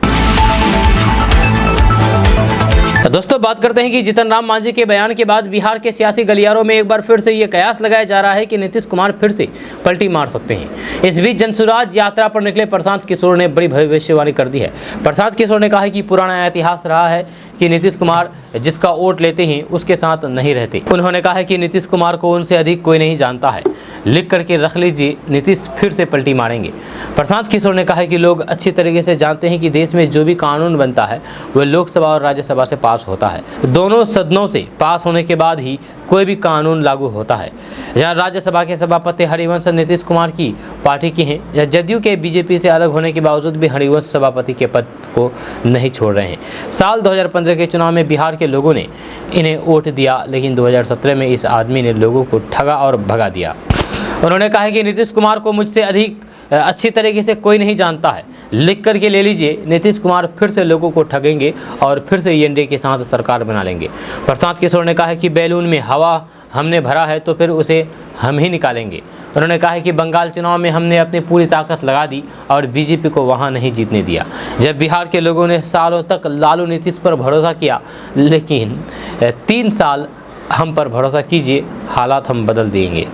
दोस्तों बात करते हैं कि जीतन राम मांझी के बयान के बाद बिहार के सियासी गलियारों में एक बार फिर से ये कयास लगाया जा रहा है कि नीतीश कुमार फिर से पलटी मार सकते हैं। इस बीच जनसुराज यात्रा पर निकले प्रशांत किशोर ने बड़ी भविष्यवाणी कर दी है। प्रशांत किशोर ने कहा है कि पुराना इतिहास रहा है कि नीतीश कुमार जिसका वोट लेते हैं उसके साथ नहीं रहते। उन्होंने कहा है कि नीतीश कुमार को उनसे अधिक कोई नहीं जानता है। लिख करके रख लीजिए, नीतीश फिर से पलटी मारेंगे। प्रशांत किशोर ने कहा है कि लोग अच्छी तरीके से जानते हैं कि देश में जो भी कानून बनता है वह लोकसभा और राज्यसभा से पास होता है। दोनों सदनों से पास होने के बाद ही कोई भी कानून लागू होता है। यहाँ राज्यसभा के सभापति हरिवंश नीतीश कुमार की पार्टी के हैं, या जदयू के बीजेपी से अलग होने के बावजूद भी हरिवंश सभापति के पद को नहीं छोड़ रहे हैं। साल 2015 के चुनाव में बिहार के लोगों ने इन्हें वोट दिया, लेकिन 2017 में इस आदमी ने लोगों को ठगा और भगा दिया। उन्होंने कहा है कि नीतीश कुमार को मुझसे अधिक अच्छी तरीके से कोई नहीं जानता है। लिख करके ले लीजिए, नीतीश कुमार फिर से लोगों को ठगेंगे और फिर से एनडीए के साथ सरकार बना लेंगे। प्रशांत किशोर ने कहा है कि बैलून में हवा हमने भरा है तो फिर उसे हम ही निकालेंगे। उन्होंने कहा है कि बंगाल चुनाव में हमने अपनी पूरी ताकत लगा दी और बीजेपी को वहां नहीं जीतने दिया। जब बिहार के लोगों ने सालों तक लालू नीतीश पर भरोसा किया, लेकिन 3 साल हम पर भरोसा कीजिए, हालात हम बदल देंगे।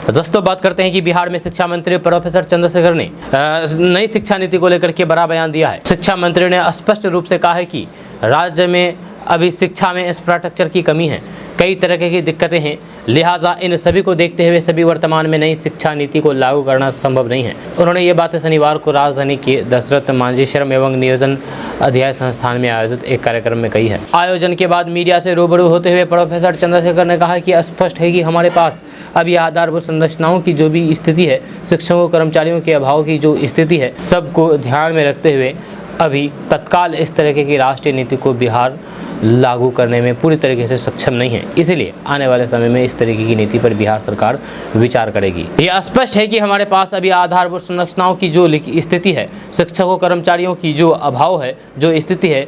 दोस्तों बात करते हैं कि बिहार में शिक्षा मंत्री प्रोफेसर चंद्रशेखर ने नई शिक्षा नीति को लेकर के बड़ा बयान दिया है। शिक्षा मंत्री ने स्पष्ट रूप से कहा है कि राज्य में अभी शिक्षा में इंफ्रास्ट्रक्चर की कमी है, कई तरह की दिक्कतें हैं, लिहाजा इन सभी को देखते हुए सभी वर्तमान में नई शिक्षा नीति को लागू करना संभव नहीं है। उन्होंने ये बातें शनिवार को राजधानी के दशरथ मांझी श्रम एवं नियोजन अध्ययन संस्थान में आयोजित एक कार्यक्रम में कही है। आयोजन के बाद मीडिया से रूबरू होते हुए प्रोफेसर चंद्रशेखर ने कहा कि स्पष्ट है कि हमारे पास अभी आधारभूत संरचनाओं की जो भी स्थिति है, शिक्षकों कर्मचारियों के अभाव की जो स्थिति है, सबको ध्यान में रखते हुए अभी तत्काल इस तरीके की राष्ट्रीय नीति को बिहार लागू करने में पूरी तरीके से सक्षम नहीं है। इसलिए आने वाले समय में इस तरीके की नीति पर बिहार सरकार विचार करेगी। यह स्पष्ट है कि हमारे पास अभी आधारभूत संरचनाओं की जो स्थिति है, शिक्षकों कर्मचारियों की जो अभाव है, जो स्थिति है,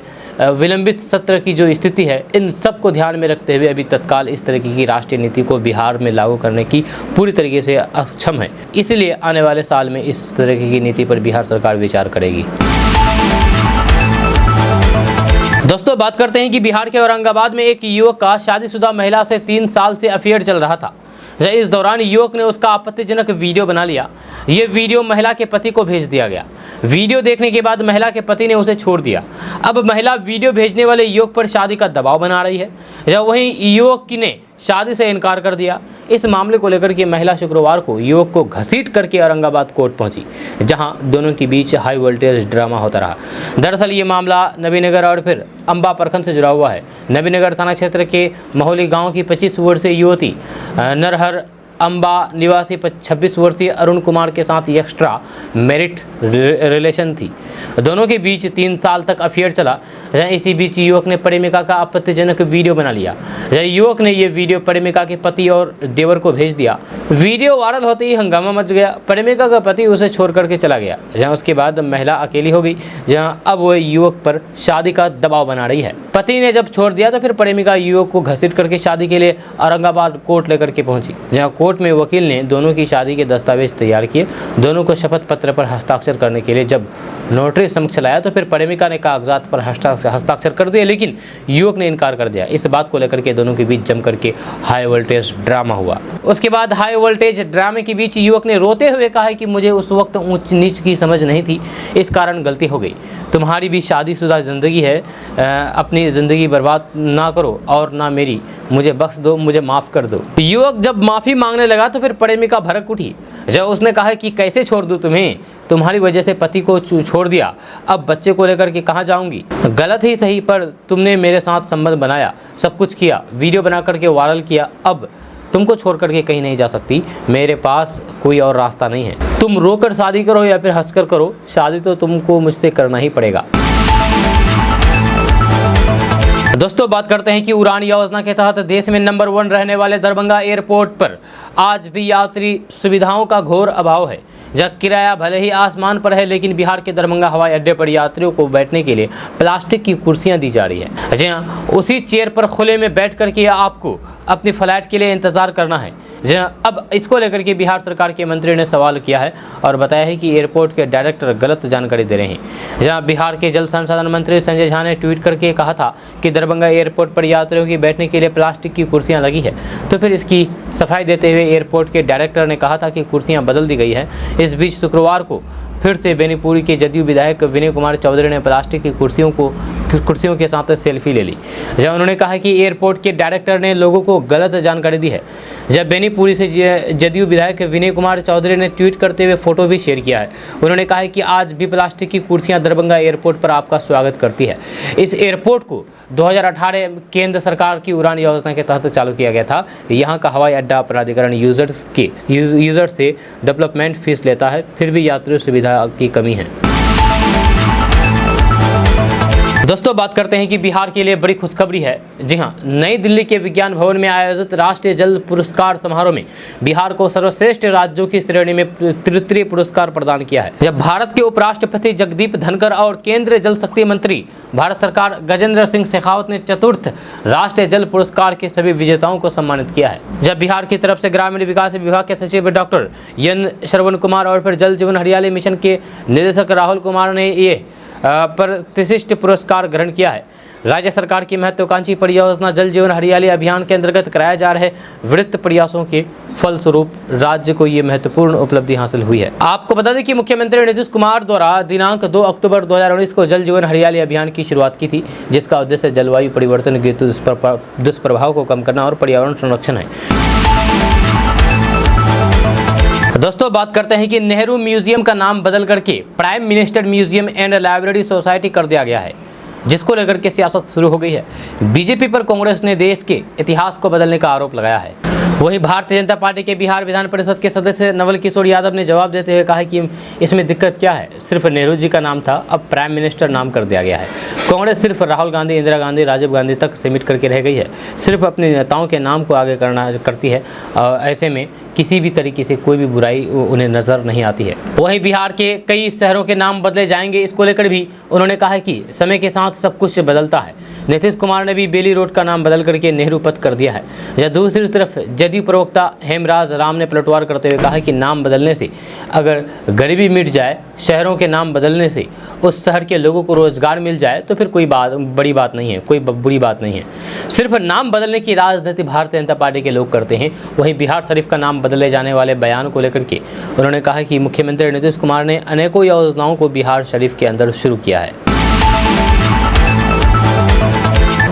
विलंबित सत्र की जो स्थिति है, इन सब को ध्यान में रखते हुए अभी तत्काल इस तरीके की राष्ट्रीय नीति को बिहार में लागू करने की पूरी तरीके से अक्षम है। इसलिए आने वाले साल में इस तरीके की नीति पर बिहार सरकार विचार करेगी। दोस्तों बात करते हैं कि बिहार के औरंगाबाद में एक युवक का शादीशुदा महिला से 3 साल से अफेयर चल रहा था। इस दौरान युवक ने उसका आपत्तिजनक वीडियो बना लिया। ये वीडियो महिला के पति को भेज दिया गया। वीडियो देखने के बाद महिला के पति ने उसे छोड़ दिया। अब महिला वीडियो भेजने वाले युवक पर शादी का दबाव बना रही है, जब वहीं युवक ने शादी से इनकार कर दिया। इस मामले को लेकर के महिला शुक्रवार को युवक को घसीट करके औरंगाबाद कोर्ट पहुंची, जहां दोनों के बीच हाई वोल्टेज ड्रामा होता रहा। दरअसल ये मामला नबीनगर और फिर अंबा प्रखंड से जुड़ा हुआ है। नबीनगर थाना क्षेत्र के महोली गांव की 25 वर्षीय युवती नरहर अंबा निवासी 26 वर्षीय अरुण कुमार के साथ एक्स्ट्रा मैरिट रिलेशन थी। दोनों के बीच 3 साल तक अफेयर चला। इसी बीच युवक ने प्रेमिका का आपत्तिजनक वीडियो बना लिया। युवक ने यह वीडियो प्रेमिका के पति और देवर को भेज दिया। वीडियो वायरल होते ही हंगामा मच गया। प्रेमिका का पति उसे छोड़ करके चला गया। जहां उसके बाद महिला अकेली हो गई, जहां अब वह युवक पर शादी का दबाव बना रही है। पति ने जब छोड़ दिया तो फिर प्रेमिका युवक को घसीट करके शादी के लिए औरंगाबाद कोर्ट लेकर के पहुंची, जहां कोर्ट में वकील ने दोनों की शादी के दस्तावेज तैयार किए। दोनों को शपथ पत्र पर हस्ताक्षर करने के लिए जब नोटरी समक्ष लाया तो फिर प्रेमिका ने कागजात पर हस्ताक्षर कर दिए, लेकिन युवक ने इनकार कर दिया। इस बात को लेकर के दोनों के बीच जम करके हाई वोल्टेज ड्रामा हुआ। उसके बाद हाई वोल्टेज ड्रामे के बीच युवक ने रोते हुए कहा कि मुझे उस वक्त ऊंच नीच की समझ नहीं थी, इस कारण गलती हो गई। तुम्हारी भी शादीशुदा जिंदगी है, अपनी जिंदगी बर्बाद ना करो और ना मेरी, मुझे बख्श दो, मुझे माफ कर दो। युवक जब माफी मांगने लगा तो फिर प्रेमिका भड़क उठी, जब उसने कहा कि कैसे छोड़ दूं तुम्हें, तुम्हारी वजह से पति को छोड़ दिया, अब बच्चे को लेकर के कहाँ जाऊंगी। गलत ही सही, पर तुमने मेरे साथ संबंध बनाया, सब कुछ किया, वीडियो बना करके वायरल किया, अब तुमको छोड़ करके कहीं नहीं जा सकती, मेरे पास कोई और रास्ता नहीं है। तुम रोकर शादी करो या फिर हंसकर करो, शादी तो तुमको मुझसे करना ही पड़ेगा। दोस्तों बात करते हैं कि उड़ान योजना के तहत देश में नंबर 1 रहने वाले दरभंगा एयरपोर्ट पर आज भी यात्री सुविधाओं का घोर अभाव है। जहाँ किराया भले ही आसमान पर है, लेकिन बिहार के दरभंगा हवाई अड्डे पर यात्रियों को बैठने के लिए प्लास्टिक की कुर्सियां दी जा रही है। जी हाँ, उसी चेयर पर खुले में बैठ करके आपको अपनी फ्लाइट के लिए इंतजार करना है। जी हाँ, अब इसको लेकर के बिहार सरकार के मंत्री ने सवाल किया है और बताया है कि एयरपोर्ट के डायरेक्टर गलत जानकारी दे रहे हैं। जहाँ बिहार के जल संसाधन मंत्री संजय झा ने ट्वीट करके कहा था कि दरभंगा एयरपोर्ट पर यात्रियों की बैठने के लिए प्लास्टिक की कुर्सियां लगी है, तो फिर इसकी सफाई देते हुए एयरपोर्ट के डायरेक्टर ने कहा था कि कुर्सियां बदल दी गई है। इस बीच शुक्रवार को फिर से बेनीपुरी के जदयू विधायक विनय कुमार चौधरी ने प्लास्टिक की कुर्सियों के साथ सेल्फी ले ली, जहां उन्होंने कहा कि एयरपोर्ट के डायरेक्टर ने लोगों को गलत जानकारी दी है। जब बेनीपुरी से जदयू विधायक विनय कुमार चौधरी ने ट्वीट करते हुए फोटो भी शेयर किया है। उन्होंने कहा है कि आज भी प्लास्टिक की कुर्सियां दरभंगा एयरपोर्ट पर आपका स्वागत करती है। इस एयरपोर्ट को 2018 केंद्र सरकार की उड़ान योजना के तहत चालू किया गया था। यहाँ का हवाई अड्डा प्राधिकरण यूजर से डेवलपमेंट फीस लेता है, फिर भी यात्री सुविधा की कमी है। दोस्तों बात करते हैं कि बिहार के लिए बड़ी खुशखबरी है। जी हां, नई दिल्ली के विज्ञान भवन में आयोजित राष्ट्रीय जल पुरस्कार समारोह में बिहार को सर्वश्रेष्ठ राज्यों की श्रेणी में तृतीय पुरस्कार प्रदान किया है। जब भारत के उपराष्ट्रपति जगदीप धनखड़ और केंद्रीय जल शक्ति मंत्री भारत सरकार गजेंद्र सिंह शेखावत ने चतुर्थ राष्ट्रीय जल पुरस्कार के सभी विजेताओं को सम्मानित किया है। जब बिहार की तरफ से ग्रामीण विकास विभाग के सचिव डॉक्टर एन श्रवण कुमार और फिर जल जीवन हरियाली मिशन के निदेशक राहुल कुमार ने ये प्रतिष्ठित पुरस्कार ग्रहण किया है। राज्य सरकार की महत्वाकांक्षी परियोजना जल जीवन हरियाली अभियान के अंतर्गत कराए जा रहे वृत्त प्रयासों के फलस्वरूप राज्य को ये महत्वपूर्ण उपलब्धि हासिल हुई है। आपको बता दें कि मुख्यमंत्री नीतीश कुमार द्वारा दिनांक 2 अक्टूबर 2019 को जल जीवन हरियाली अभियान की शुरुआत की थी, जिसका उद्देश्य जलवायु परिवर्तन के दुष्प्रभाव को कम करना और पर्यावरण संरक्षण है। दोस्तों बात करते हैं कि नेहरू म्यूजियम का नाम बदल करके prime minister museum and library society कर दिया गया है, जिसको लेकर के सियासत शुरू हो गई है। बीजेपी पर कांग्रेस ने देश के इतिहास को बदलने का आरोप लगाया है। वहीं भारतीय जनता पार्टी के बिहार विधान परिषद के सदस्य नवल किशोर यादव ने जवाब देते हुए कहा कि इसमें दिक्कत क्या है, सिर्फ नेहरू जी का नाम था, अब प्राइम मिनिस्टर नाम कर दिया गया है। कांग्रेस सिर्फ राहुल गांधी, इंदिरा गांधी, राजीव गांधी तक सीमित करके रह गई है, सिर्फ अपने नेताओं के नाम को आगे करती है। ऐसे में किसी भी तरीके से कोई भी बुराई उन्हें नजर नहीं आती है। वहीं बिहार के कई शहरों के नाम बदले जाएंगे, इसको लेकर भी उन्होंने कहा है कि समय के साथ सब कुछ बदलता है। नीतीश कुमार ने भी बेली रोड का नाम बदल करके नेहरू पथ कर दिया है। या दूसरी तरफ जदयू प्रवक्ता हेमराज राम ने पलटवार करते हुए कहा कि नाम बदलने से अगर गरीबी मिट जाए, शहरों के नाम बदलने से उस शहर के लोगों को रोजगार मिल जाए तो फिर कोई बड़ी बात नहीं है, कोई बुरी बात नहीं है। सिर्फ नाम बदलने की राजनीति भारतीय जनता पार्टी के लोग करते हैं। वहीं बिहार शरीफ का नाम बदले जाने वाले बयान को लेकर के उन्होंने कहा कि मुख्यमंत्री नीतीश कुमार ने अनेकों योजनाओं को बिहार शरीफ के अंदर शुरू किया है।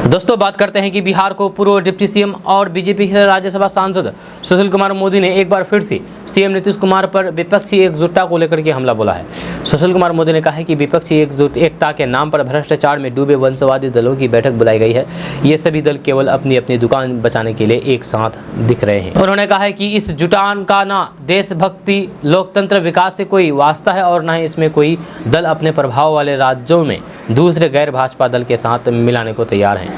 दोस्तों बात करते हैं कि बिहार को पूर्व डिप्टी सीएम और बीजेपी के राज्यसभा सांसद सुशील कुमार मोदी ने एक बार फिर से सीएम नीतीश कुमार पर विपक्षी एकजुटता को लेकर के हमला बोला है। सुशील कुमार मोदी ने कहा है कि विपक्षी एकता के नाम पर भ्रष्टाचार में डूबे वंशवादी दलों की बैठक बुलाई गई है। ये सभी दल केवल अपनी अपनी दुकान बचाने के लिए एक साथ दिख रहे हैं। उन्होंने कहा है कि इस जुटान का ना देशभक्ति, लोकतंत्र, विकास से कोई वास्ता है और न ही इसमें कोई दल अपने प्रभाव वाले राज्यों में दूसरे गैर भाजपा दल के साथ मिलाने को तैयार हैं।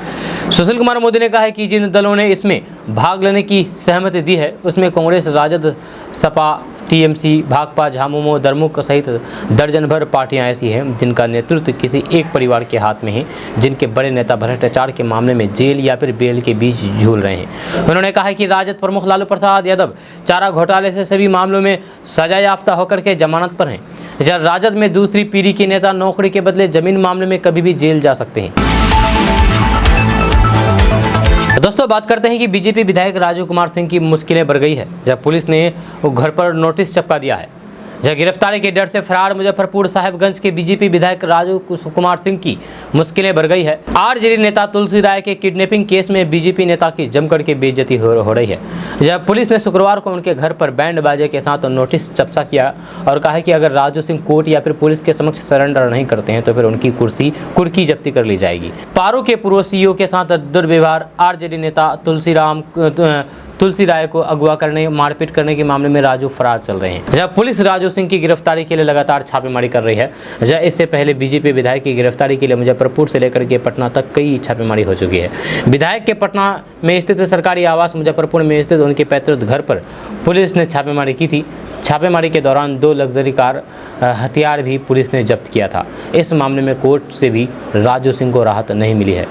सुशील कुमार मोदी ने कहा है कि जिन दलों ने इसमें भाग लेने की सहमति दी है उसमें कांग्रेस, राजद, सपा, टीएमसी, भाकपा, झामुमो, दरमुख सहित दर्जन भर पार्टियां ऐसी हैं जिनका नेतृत्व किसी एक परिवार के हाथ में है, जिनके बड़े नेता भ्रष्टाचार के मामले में जेल या फिर बेल के बीच झूल रहे हैं। उन्होंने कहा कि राजद प्रमुख लालू प्रसाद यादव चारा घोटाले से सभी मामलों में सजा याफ्ता होकर के जमानत पर हैं। जब राजद में दूसरी पीढ़ी के नेता नौकरी के बदले जमीन मामले में कभी भी जेल जा सकते हैं। दोस्तों बात करते हैं कि बीजेपी विधायक राजू कुमार सिंह की मुश्किलें बढ़ गई है जब पुलिस ने घर पर नोटिस चिपका दिया है। जब गिरफ्तारी के डर से फरार मुजफ्फरपुर साहिबगंज के बीजेपी विधायक राजू कुमार सिंह की मुश्किलें बढ़ गई है। आरजेडी नेता तुलसी राय के किडनैपिंग केस में बीजेपी नेता की जमकर के बेइज्जती हो रही है। जब पुलिस ने शुक्रवार को उनके घर पर बैंड बाजे के साथ नोटिस चपसा किया और कहा कि अगर राजू सिंह कोर्ट या फिर पुलिस के समक्ष सरेंडर नहीं करते हैं तो फिर उनकी कुर्की जब्ती कर ली जाएगी। पारो के पूर्व सीईओ के साथ दुर्व्यवहार, आरजेडी नेता तुलसी राय को अगवा करने, मारपीट करने के मामले में राजू फरार चल रहे हैं। जब पुलिस राजू सिंह की गिरफ्तारी के लिए लगातार छापेमारी कर रही है। जब इससे पहले बीजेपी विधायक की गिरफ्तारी के लिए मुजफ्फरपुर से लेकर के पटना तक कई छापेमारी हो चुकी है। विधायक के पटना में स्थित सरकारी आवास मुजफ्फरपुर में स्थित उनके पैतृक घर पर पुलिस ने छापेमारी की थी। छापेमारी के दौरान 2 लग्जरी कार हथियार भी पुलिस ने जब्त किया था। इस मामले में कोर्ट से भी राजू सिंह को राहत नहीं मिली है।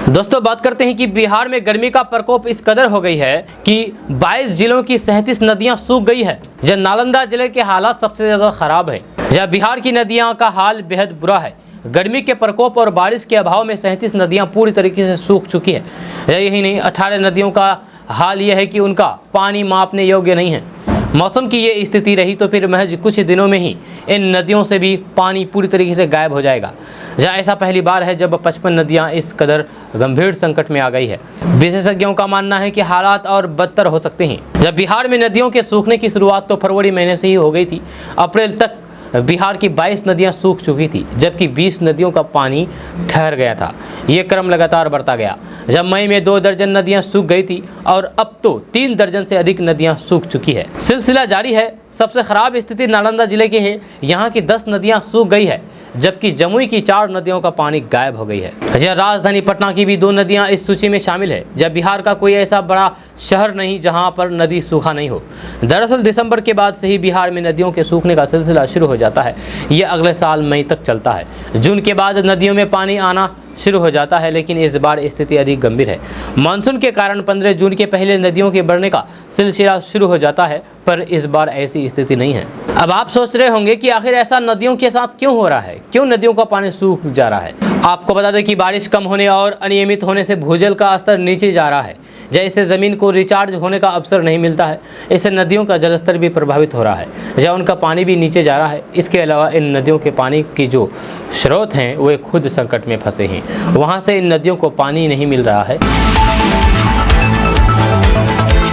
दोस्तों बात करते हैं कि बिहार में गर्मी का प्रकोप इस कदर हो गई है कि 22 जिलों की 37 नदियां सूख गई है। जब नालंदा जिले के हालात सबसे ज्यादा खराब है। जब बिहार की नदियां का हाल बेहद बुरा है। गर्मी के प्रकोप और बारिश के अभाव में 37 नदियां पूरी तरीके से सूख चुकी है। यही नहीं, 18 नदियों का हाल यह है कि उनका पानी मापने योग्य नहीं है। मौसम की ये स्थिति रही तो फिर महज कुछ दिनों में ही इन नदियों से भी पानी पूरी तरीके से गायब हो जाएगा। जहाँ ऐसा पहली बार है जब 55 नदियाँ इस कदर गंभीर संकट में आ गई है। विशेषज्ञों का मानना है कि हालात और बदतर हो सकते हैं। जब बिहार में नदियों के सूखने की शुरुआत तो फरवरी महीने से ही हो गई थी। अप्रैल तक बिहार की 22 नदियां सूख चुकी थी, जबकि 20 नदियों का पानी ठहर गया था। ये क्रम लगातार बढ़ता गया। जब मई में 2 दर्जन नदियां सूख गई थी और अब तो 3 दर्जन से अधिक नदियां सूख चुकी है। सिलसिला जारी है। सबसे खराब स्थिति नालंदा जिले की है। यहाँ की 10 नदियां सूख गई है, जबकि जमुई की 4 नदियों का पानी गायब हो गई है। जहाँ राजधानी पटना की भी 2 नदियां इस सूची में शामिल है। जब बिहार का कोई ऐसा बड़ा शहर नहीं जहां पर नदी सूखा नहीं हो। दरअसल दिसंबर के बाद से ही बिहार में नदियों के सूखने का सिलसिला शुरू हो जाता है। ये अगले साल मई तक चलता है। जून के बाद नदियों में पानी आना शुरू हो जाता है, लेकिन इस बार स्थिति अधिक गंभीर है। मानसून के कारण 15 जून के पहले नदियों के बढ़ने का सिलसिला शुरू हो जाता है। पर इस बार ऐसी स्थिति नहीं है। अब आप सोच रहे होंगे कि आखिर ऐसा नदियों के साथ क्यों हो रहा है, क्यों नदियों का पानी सूख जा रहा है। आपको बता दें कि बारिश कम होने और अनियमित होने से भूजल का स्तर नीचे जा रहा है, इससे ज़मीन को रिचार्ज होने का अवसर नहीं मिलता है। इससे नदियों का जलस्तर भी प्रभावित हो रहा है, उनका पानी भी नीचे जा रहा है। इसके अलावा इन नदियों के पानी की जो स्रोत हैं वे खुद संकट में फंसे हैं, वहाँ से इन नदियों को पानी नहीं मिल रहा है।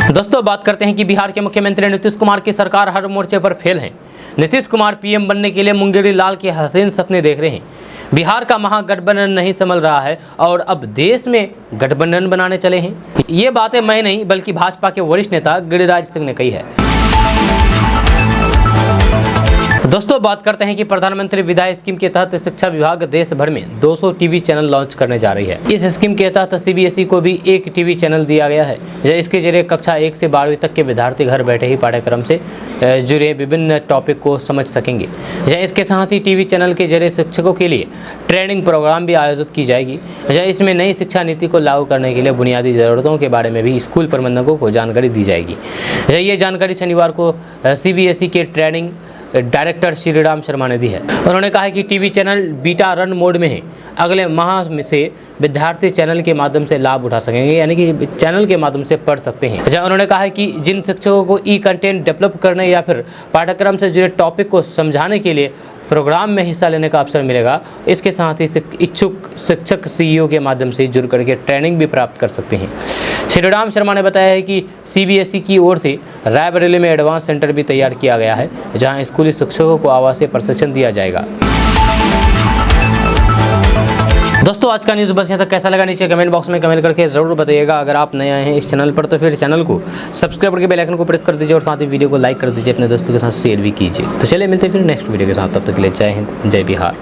दोस्तों, बात करते हैं कि बिहार के मुख्यमंत्री नीतीश कुमार की सरकार हर मोर्चे पर फेल है। नीतीश कुमार पीएम बनने के लिए मुंगेरी लाल के हसीन सपने देख रहे हैं। बिहार का महागठबंधन नहीं संभल रहा है और अब देश में गठबंधन बनाने चले हैं। ये बातें मैं नहीं बल्कि भाजपा के वरिष्ठ नेता गिरिराज सिंह ने कही है। दोस्तों, बात करते हैं कि प्रधानमंत्री विद्या स्कीम के तहत शिक्षा विभाग देश भर में 200 टीवी चैनल लॉन्च करने जा रही है। इस स्कीम के तहत सीबीएसई को भी एक टीवी चैनल दिया गया है। इसके जरिए कक्षा 1 से 12वीं तक के विद्यार्थी घर बैठे ही पाठ्यक्रम से जुड़े विभिन्न टॉपिक को समझ सकेंगे। इसके साथ ही टीवी चैनल के जरिए शिक्षकों के लिए ट्रेनिंग प्रोग्राम भी आयोजित की जाएगी। इसमें नई शिक्षा नीति को लागू करने के लिए बुनियादी ज़रूरतों के बारे में भी स्कूल प्रबंधकों को जानकारी दी जाएगी। ये जानकारी शनिवार को सीबीएसई के ट्रेनिंग डायरेक्टर श्रीराम शर्मा ने दी है। उन्होंने कहा है कि TV channel beta run mode में है। अगले माह में से विद्यार्थी चैनल के माध्यम से लाभ उठा सकेंगे, यानी कि चैनल के माध्यम से पढ़ सकते हैं। उन्होंने कहा है कि जिन शिक्षकों को ई कंटेंट डेवलप करने या फिर पाठ्यक्रम से जुड़े टॉपिक को समझाने के लिए प्रोग्राम में हिस्सा लेने का अवसर मिलेगा, इसके साथ ही इच्छुक शिक्षक सीईओ के माध्यम से जुड़ करके ट्रेनिंग भी प्राप्त कर सकते हैं। श्रीराम शर्मा ने बताया है कि सीबीएसई की ओर से रायबरेली में एडवांस सेंटर भी तैयार किया गया है, जहां स्कूली शिक्षकों को आवासीय प्रशिक्षण दिया जाएगा। दोस्तों, आज का न्यूज़ बस यहाँ तक। कैसा लगा नीचे कमेंट बॉक्स में कमेंट करके ज़रूर बताइएगा। अगर आप नए आए हैं इस चैनल पर तो फिर चैनल को सब्सक्राइब करके बेल आइकन को प्रेस कर दीजिए और साथ ही वीडियो को लाइक कर दीजिए, अपने दोस्तों के साथ शेयर भी कीजिए। तो चलिए मिलते हैं फिर नेक्स्ट वीडियो के साथ, तब तक के लिए जय हिंद, जय बिहार।